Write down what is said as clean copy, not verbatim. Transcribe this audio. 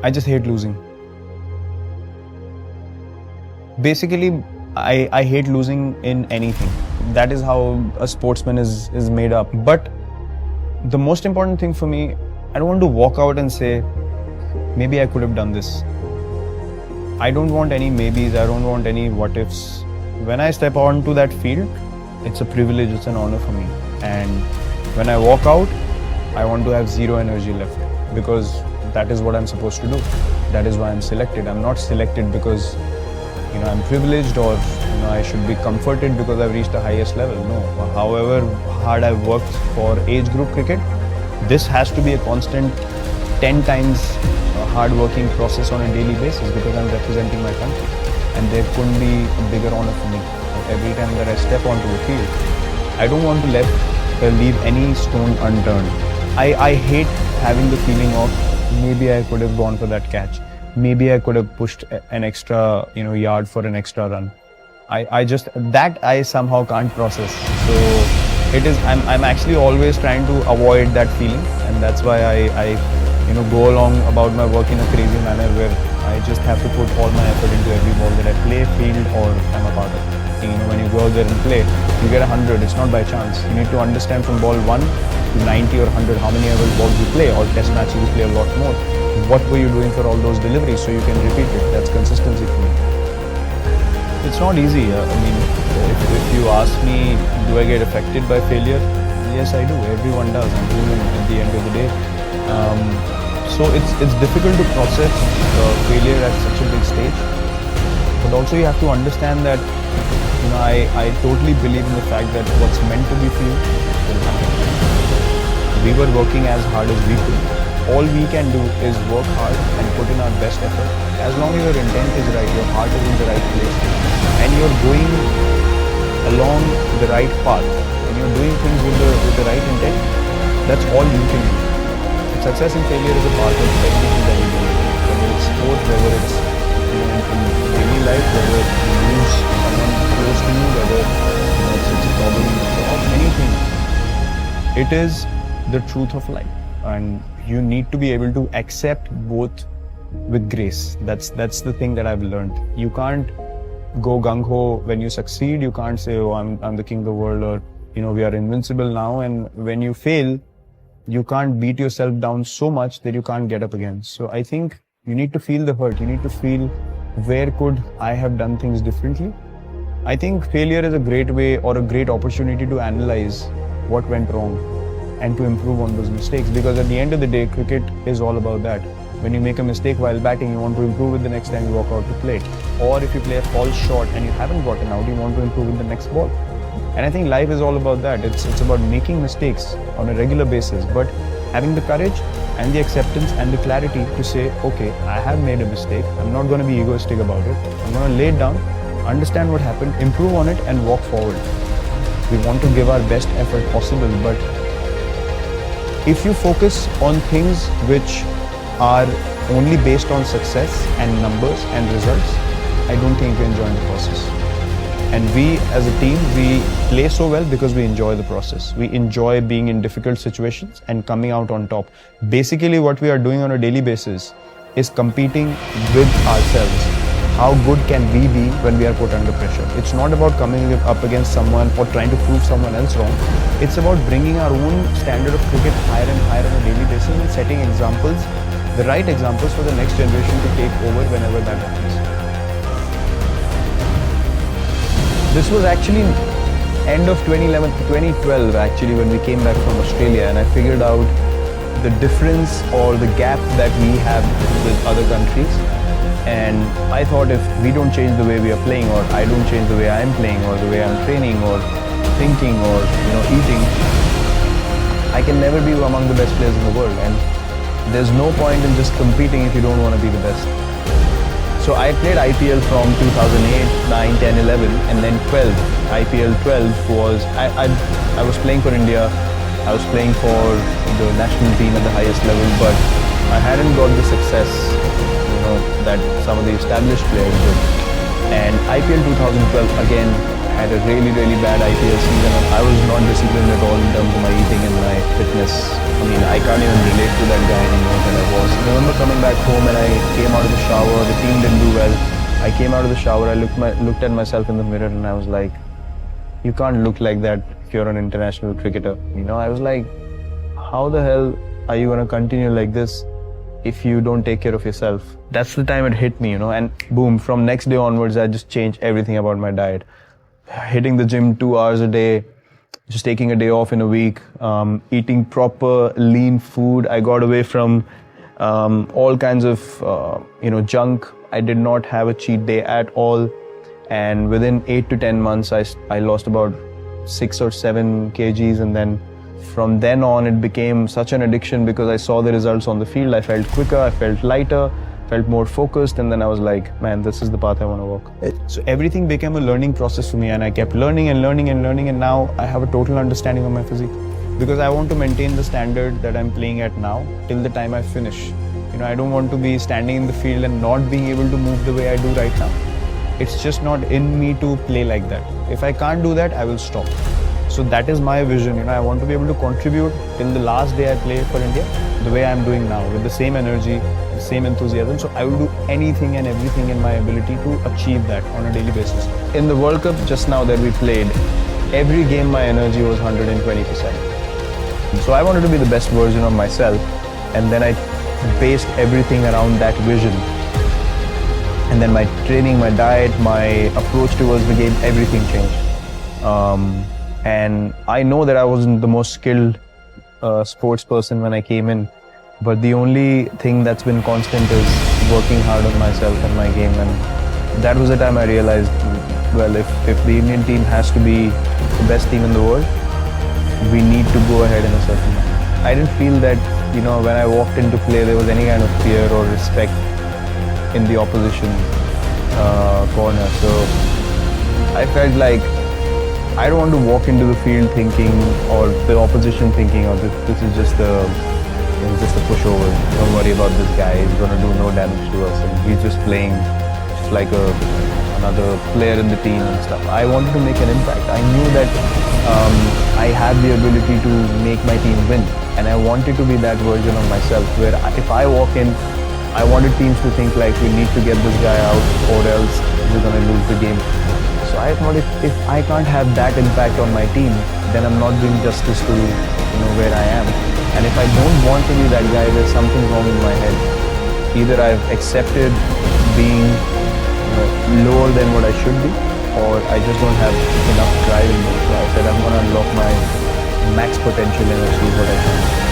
I just hate losing. Basically, I hate losing in anything. That is how a sportsman is made up. But the most important thing for me, I don't want to walk out and say, maybe I could have done this. I don't want any maybes, I don't want any what ifs. When I step onto that field, it's a privilege, it's an honor for me. And when I walk out, I want to have zero energy left, because that is what I'm supposed to do. That is why I'm selected. I'm not selected because I'm privileged, or I should be comforted because I've reached the highest level. No. However hard I've worked for age group cricket, this has to be a constant 10 times hard-working process on a daily basis, because I'm representing my country, and there couldn't be a bigger honor for me. Every time that I step onto the field, I don't want to leave any stone unturned. I hate having the feeling of maybe I could have gone for that catch. Maybe I could have pushed an extra yard for an extra run. I somehow can't process. So I'm actually always trying to avoid that feeling, and that's why I go along about my work in a crazy manner, where I just have to put all my effort into every ball that I play, field, or I'm a part of. When you go out there and play, you get 100. It's not by chance. You need to understand from ball 1 to 90 or 100 how many other balls you play, or test matches you play a lot more. What were you doing for all those deliveries so you can repeat it? That's consistency for me. It's not easy. If you ask me, do I get affected by failure? Yes, I do. Everyone does. I'm human at the end of the day. So it's difficult to process failure at such a big stage. But also you have to understand that I totally believe in the fact that what's meant to be for you will happen. We were working as hard as we could. All we can do is work hard and put in our best effort. As long as your intent is right, your heart is in the right place, and you're going along the right path, and you're doing things with the right intent, that's all you can do. Success and failure is a part of everything that we do. Whether it's sport, whether it's in daily life, whether you lose someone close to you, whether it's a problem in your job, anything. It is the truth of life, and you need to be able to accept both with grace. That's the thing that I've learned. You can't go gung-ho when you succeed. You can't say, oh, I'm the king of the world, or we are invincible now. And when you fail, you can't beat yourself down so much that you can't get up again. So I think you need to feel the hurt. You need to feel, where could I have done things differently? I think failure is a great way, or a great opportunity to analyze what went wrong and to improve on those mistakes, because at the end of the day, cricket is all about that. When you make a mistake while batting, you want to improve it the next time you walk out to play. Or if you play a false shot and you haven't gotten out, you want to improve in the next ball. And I think life is all about that. It's about making mistakes on a regular basis, but having the courage and the acceptance and the clarity to say, okay, I have made a mistake. I'm not going to be egoistic about it. I'm going to lay it down, understand what happened, improve on it, and walk forward. We want to give our best effort possible, but if you focus on things which are only based on success and numbers and results, I don't think you enjoy the process. And we as a team, we play so well because we enjoy the process. We enjoy being in difficult situations and coming out on top. Basically, what we are doing on a daily basis is competing with ourselves. How good can we be when we are put under pressure? It's not about coming up against someone or trying to prove someone else wrong. It's about bringing our own standard of cricket higher and higher on a daily basis and setting examples, the right examples for the next generation to take over whenever that happens. This was actually end of 2012 actually, when we came back from Australia, and I figured out the difference or the gap that we have with other countries. And I thought, if we don't change the way we are playing, or I don't change the way I'm playing, or the way I'm training, or thinking, or eating, I can never be among the best players in the world. And there's no point in just competing if you don't want to be the best. So I played IPL from 2008, 9, 10, 11, and then 12. IPL 12 was, I was playing for India. I was playing for the national team at the highest level, but I hadn't got the success that some of the established players did. And IPL 2012 again had a really bad IPL season, and I was not disciplined at all in terms of my eating and my fitness. I mean, I can't even relate to that guy anymore that I was. I remember coming back home and I came out of the shower, the team didn't do well. I came out of the shower, I looked at myself in the mirror and I was like, you can't look like that if you're an international cricketer. You know, I was like, how the hell are you going to continue like this if you don't take care of yourself? That's the time it hit me, you know, and boom, from next day onwards, I just changed everything about my diet. Hitting the gym 2 hours a day, just taking a day off in a week, eating proper lean food. I got away from all kinds of, junk. I did not have a cheat day at all. And within 8 to 10 months, I lost about 6 or 7 kgs. And then from then on, it became such an addiction because I saw the results on the field. I felt quicker, I felt lighter, felt more focused. And then I was like, man, this is the path I want to walk. So everything became a learning process for me. And I kept learning. And now I have a total understanding of my physique. Because I want to maintain the standard that I'm playing at now till the time I finish. You know, I don't want to be standing in the field and not being able to move the way I do right now. It's just not in me to play like that. If I can't do that, I will stop. So that is my vision. You know, I want to be able to contribute till the last day I play for India the way I'm doing now, with the same energy, the same enthusiasm. So I will do anything and everything in my ability to achieve that on a daily basis. In the World Cup just now that we played, every game my energy was 120%. So I wanted to be the best version of myself, and then I based everything around that vision. And then my training, my diet, my approach towards the game, everything changed. And I know that I wasn't the most skilled sports person when I came in, but the only thing that's been constant is working hard on myself and my game. And that was the time I realized, well, if the Indian team has to be the best team in the world, we need to go ahead in a certain way. I didn't feel that, you know, when I walked into play, there was any kind of fear or respect in the opposition corner. So I felt like I don't want to walk into the field thinking, or the opposition thinking, oh, this is just a pushover. Don't worry about this guy. He's going to do no damage to us. And he's just playing just like another player in the team and stuff. I wanted to make an impact. I knew that I had the ability to make my team win. And I wanted to be that version of myself where if I walk in, I wanted teams to think like, we need to get this guy out or else we're going to lose the game. So I thought if I can't have that impact on my team, then I'm not doing justice to, you know, where I am. And if I don't want to be that guy, there's something wrong in my head. Either I've accepted being, you know, lower than what I should be, or I just don't have enough drive in me. So I said I'm going to unlock my max potential and achieve what I can.